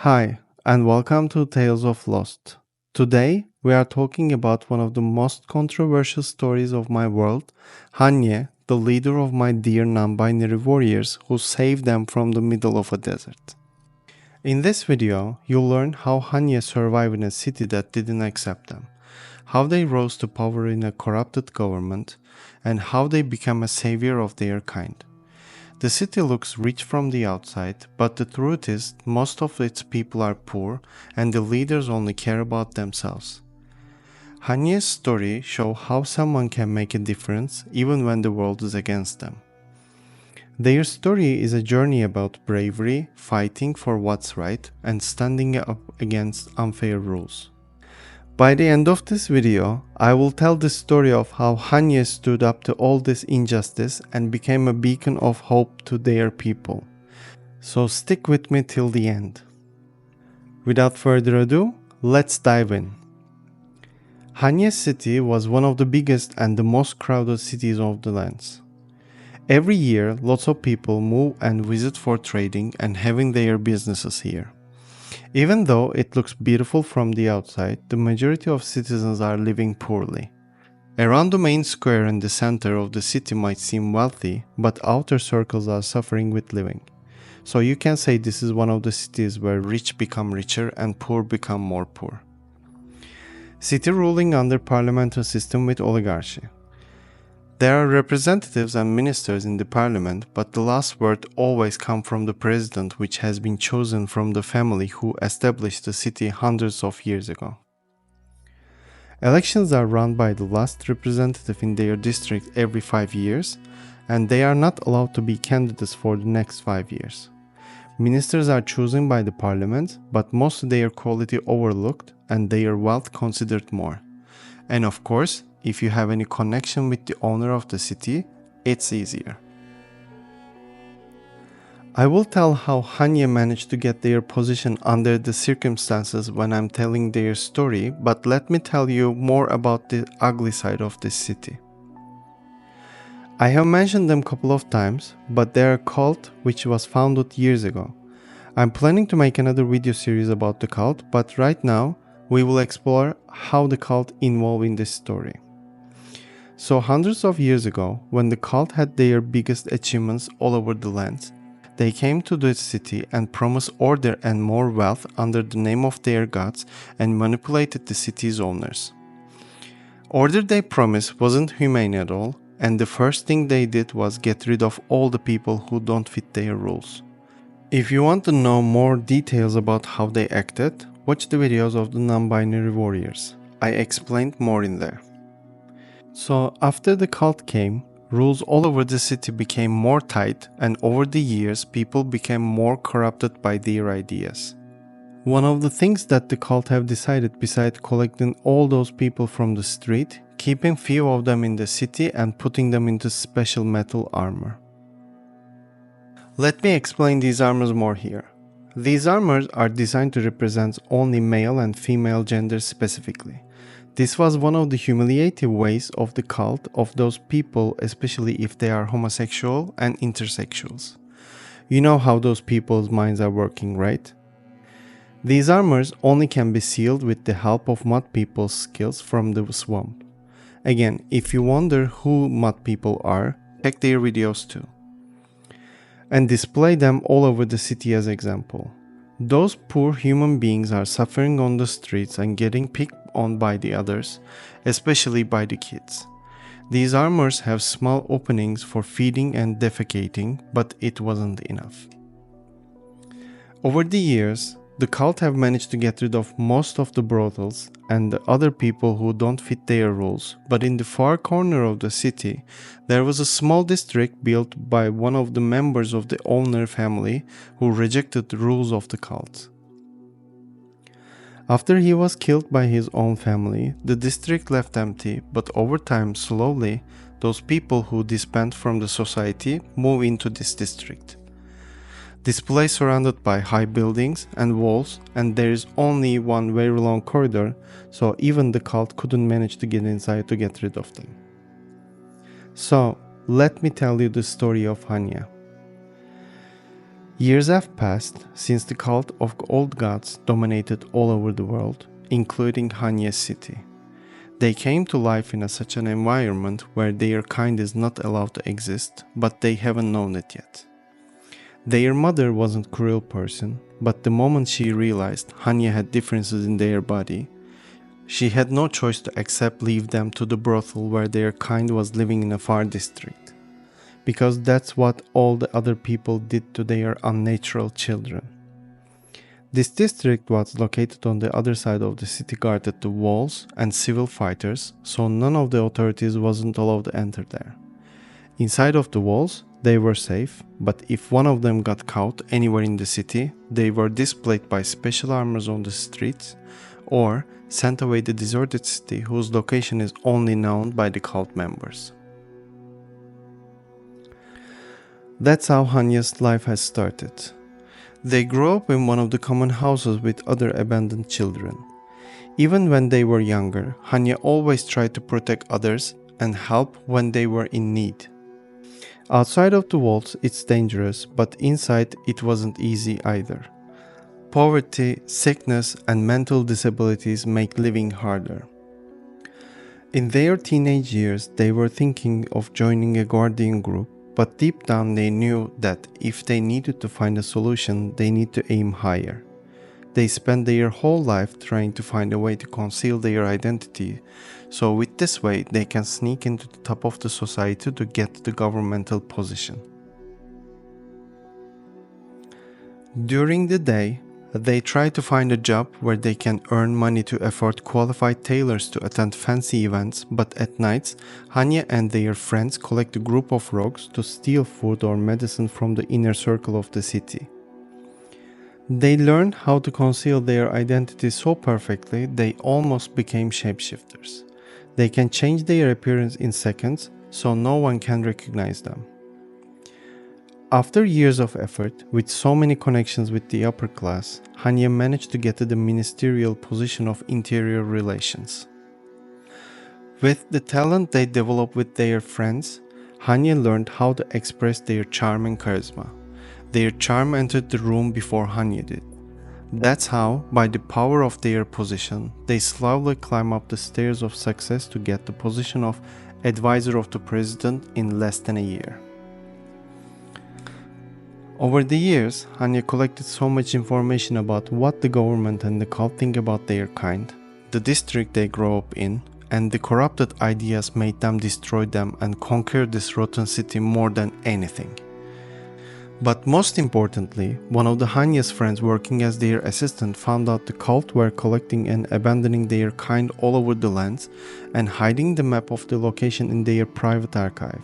Hi, and welcome to Tales of Lost. Today, we are talking about one of the most controversial stories of my world, Hanye, the leader of my dear non-binary warriors who saved them from the middle of a desert. In this video, you'll learn how Hanye survived in a city that didn't accept them, how they rose to power in a corrupted government, and how they became a savior of their kind. The city looks rich from the outside, but the truth is most of its people are poor and the leaders only care about themselves. Hanye's story shows how someone can make a difference even when the world is against them. Their story is a journey about bravery, fighting for what's right, and standing up against unfair rules. By the end of this video, I will tell the story of how Hanye stood up to all this injustice and became a beacon of hope to their people. So stick with me till the end. Without further ado, let's dive in. Hanye city was one of the biggest and the most crowded cities of the lands. Every year, lots of people move and visit for trading and having their businesses here. Even though it looks beautiful from the outside, the majority of citizens are living poorly. Around the main square in the center of the city might seem wealthy, but outer circles are suffering with living. So you can say this is one of the cities where rich become richer and poor become more poor. City ruling under parliamentary system with oligarchy. There are representatives and ministers in the parliament, but the last word always comes from the president, which has been chosen from the family who established the city hundreds of years ago. Elections are run by the last representative in their district every 5 years, and they are not allowed to be candidates for the next 5 years. Ministers are chosen by the parliament, but most of their quality overlooked and their wealth considered more. And of course, if you have any connection with the owner of the city, it's easier. I will tell how Hanye managed to get their position under the circumstances when I'm telling their story, but let me tell you more about the ugly side of this city. I have mentioned them a couple of times, but they're a cult which was founded years ago. I'm planning to make another video series about the cult, but right now we will explore how the cult involved in this story. So hundreds of years ago, when the cult had their biggest achievements all over the land, they came to the city and promised order and more wealth under the name of their gods and manipulated the city's owners. Order they promised wasn't humane at all, and the first thing they did was get rid of all the people who don't fit their rules. If you want to know more details about how they acted, watch the videos of the non-binary warriors. I explained more in there. So after the cult came, rules all over the city became more tight, and over the years people became more corrupted by their ideas. One of the things that the cult have decided, besides collecting all those people from the street, keeping few of them in the city and putting them into special metal armor. Let me explain these armors more here. These armors are designed to represent only male and female genders specifically. This was one of the humiliating ways of the cult of those people, especially if they are homosexual and intersexuals. You know how those people's minds are working, right? These armors only can be sealed with the help of mud people's skills from the swamp. Again, if you wonder who mud people are, check their videos too. And display them all over the city as example. Those poor human beings are suffering on the streets and getting picked on by the others, especially by the kids. These armors have small openings for feeding and defecating, but it wasn't enough. Over the years, the cult have managed to get rid of most of the brothels and the other people who don't fit their rules, but in the far corner of the city, there was a small district built by one of the members of the owner family who rejected the rules of the cult. After he was killed by his own family, the district left empty, but over time, slowly, those people who disbanded from the society moved into this district. This place surrounded by high buildings and walls, and there is only one very long corridor, so even the cult couldn't manage to get inside to get rid of them. So, let me tell you the story of Hanya. Years have passed since the cult of old gods dominated all over the world, including Hanye city. They came to life in such an environment where their kind is not allowed to exist, but they haven't known it yet. Their mother wasn't a cruel person, but the moment she realized Hanye had differences in their body, she had no choice to accept leave them to the brothel where their kind was living in a far district. Because that's what all the other people did to their unnatural children. This district was located on the other side of the city, guarded the walls and civil fighters, so none of the authorities wasn't allowed to enter there. Inside of the walls, they were safe, but if one of them got caught anywhere in the city, they were displayed by special armors on the streets, or sent away to the deserted city whose location is only known by the cult members. That's how Hanye's life has started. They grew up in one of the common houses with other abandoned children. Even when they were younger, Hanye always tried to protect others and help when they were in need. Outside of the walls it's dangerous, but inside it wasn't easy either. Poverty, sickness, and mental disabilities make living harder. In their teenage years, they were thinking of joining a guardian group, but deep down they knew that if they needed to find a solution, they need to aim higher. They spent their whole life trying to find a way to conceal their identity, so with this way they can sneak into the top of the society to get the governmental position. During the day, they try to find a job where they can earn money to afford qualified tailors to attend fancy events, but at nights, Hanye and their friends collect a group of rogues to steal food or medicine from the inner circle of the city. They learned how to conceal their identity so perfectly they almost became shapeshifters. They can change their appearance in seconds, so no one can recognize them. After years of effort, with so many connections with the upper class, Hanye managed to get to the ministerial position of interior relations. With the talent they developed with their friends, Hanye learned how to express their charm and charisma. Their charm entered the room before Hanye did. That's how, by the power of their position, they slowly climb up the stairs of success to get the position of advisor of the president in less than a year. Over the years, Hanye collected so much information about what the government and the cult think about their kind, the district they grow up in, and the corrupted ideas made them destroy them and conquer this rotten city more than anything. But most importantly, one of the Hanye's friends working as their assistant found out the cult were collecting and abandoning their kind all over the lands and hiding the map of the location in their private archive.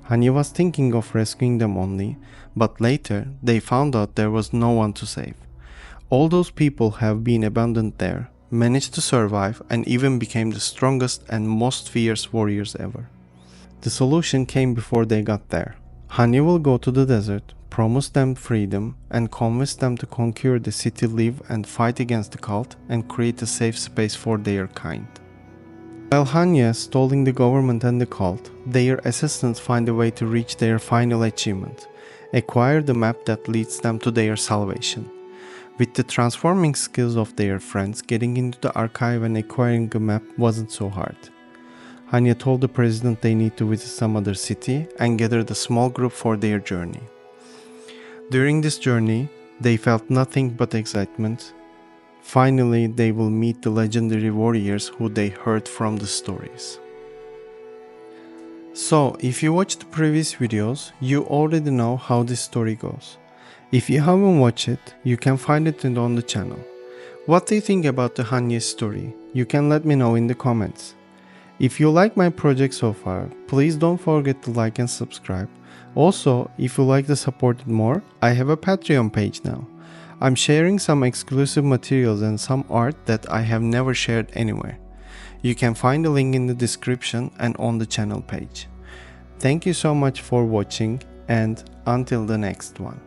Hanye was thinking of rescuing them only, but later they found out there was no one to save. All those people have been abandoned there, managed to survive, and even became the strongest and most fierce warriors ever. The solution came before they got there. Hanye will go to the desert, promise them freedom, and convince them to conquer the city, live and fight against the cult, and create a safe space for their kind. While Hanye is stalling the government and the cult, their assistants find a way to reach their final achievement, acquire the map that leads them to their salvation. With the transforming skills of their friends, getting into the archive and acquiring the map wasn't so hard. Hanye told the president they need to visit some other city and gathered a small group for their journey. During this journey, they felt nothing but excitement. Finally, they will meet the legendary warriors who they heard from the stories. So, if you watched the previous videos, you already know how this story goes. If you haven't watched it, you can find it on the channel. What do you think about the Hanye story? You can let me know in the comments. If you like my project so far, please don't forget to like and subscribe. Also, if you like to support it more, I have a Patreon page now. I'm sharing some exclusive materials and some art that I have never shared anywhere. You can find the link in the description and on the channel page. Thank you so much for watching, and until the next one.